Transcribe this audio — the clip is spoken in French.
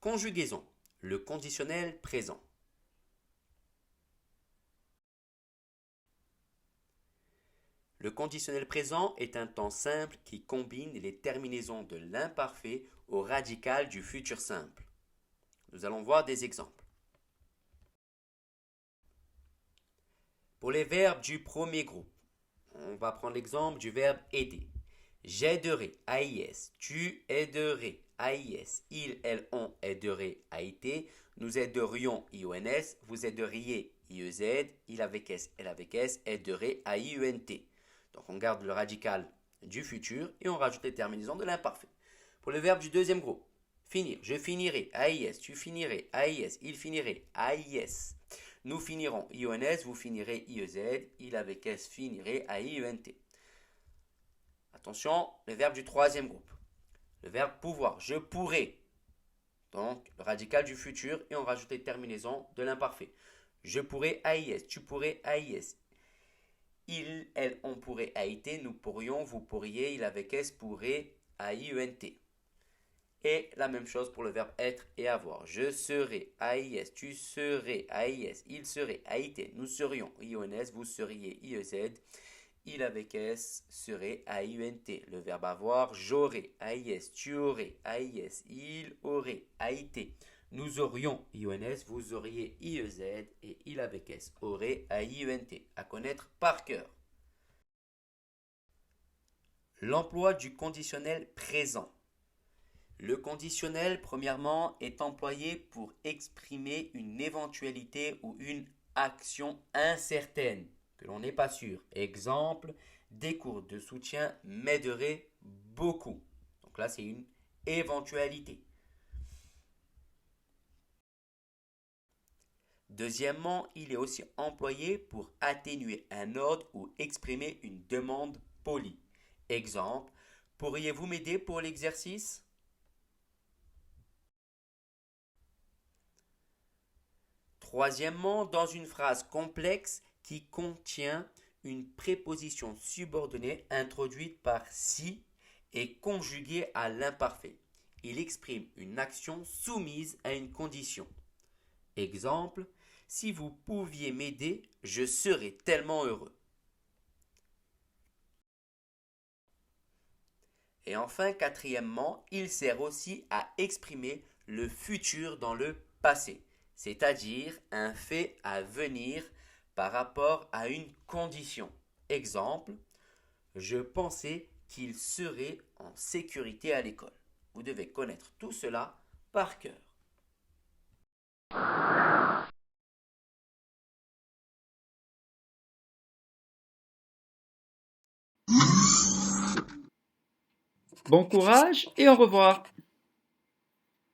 Conjugaison. Le conditionnel présent. Le conditionnel présent est un temps simple qui combine les terminaisons de l'imparfait au radical du futur simple. Nous allons voir des exemples. Pour les verbes du premier groupe, on va prendre l'exemple du verbe aider. J'aiderai, AIS. Tu aiderais, AIS. Il, elle, on aiderait, AIT. Nous aiderions, IONS. Vous aideriez, IEZ. Il avec S, elle avec S. Aiderait, AIUNT. Donc on garde le radical du futur et on rajoute les terminaisons de l'imparfait. Pour le verbe du deuxième groupe, finir. Je finirai, AIS. Tu finirais, AIS. Il finirait, AIS. Nous finirons, IONS. Vous finirez, IEZ. Il avec S finirait, AIUNT. Attention, le verbe du troisième groupe. Le verbe pouvoir. Je pourrais. Donc, le radical du futur et on rajoute les terminaisons de l'imparfait. Je pourrais, AIS. Tu pourrais, AIS. Il, elle, on pourrait, AIT. Nous pourrions, vous pourriez, il avec S pourrait, AIENT. Et la même chose pour le verbe être et avoir. Je serai, AIS. Tu serais, AIS. Il serait, AIT. Nous serions, IONS. Vous seriez, IEZ. Il avec S serait AIUNT. Le verbe avoir, j'aurais, AIS. Tu aurais, AIS. Il aurait, AIT. Nous aurions, IONS. Vous auriez, IEZ. Et il avec S aurait, AIUNT. À connaître par cœur. L'emploi du conditionnel présent. Le conditionnel, premièrement, est employé pour exprimer une éventualité ou une action incertaine que l'on n'est pas sûr. Exemple, des cours de soutien m'aideraient beaucoup. Donc là, c'est une éventualité. Deuxièmement, il est aussi employé pour atténuer un ordre ou exprimer une demande polie. Exemple, pourriez-vous m'aider pour l'exercice? Troisièmement, dans une phrase complexe qui contient une préposition subordonnée introduite par si et conjuguée à l'imparfait. Il exprime une action soumise à une condition. Exemple, si vous pouviez m'aider, je serais tellement heureux. Et enfin, quatrièmement, il sert aussi à exprimer le futur dans le passé, c'est-à-dire un fait à venir par rapport à une condition. Exemple, je pensais qu'il serait en sécurité à l'école. Vous devez connaître tout cela par cœur. Bon courage et au revoir.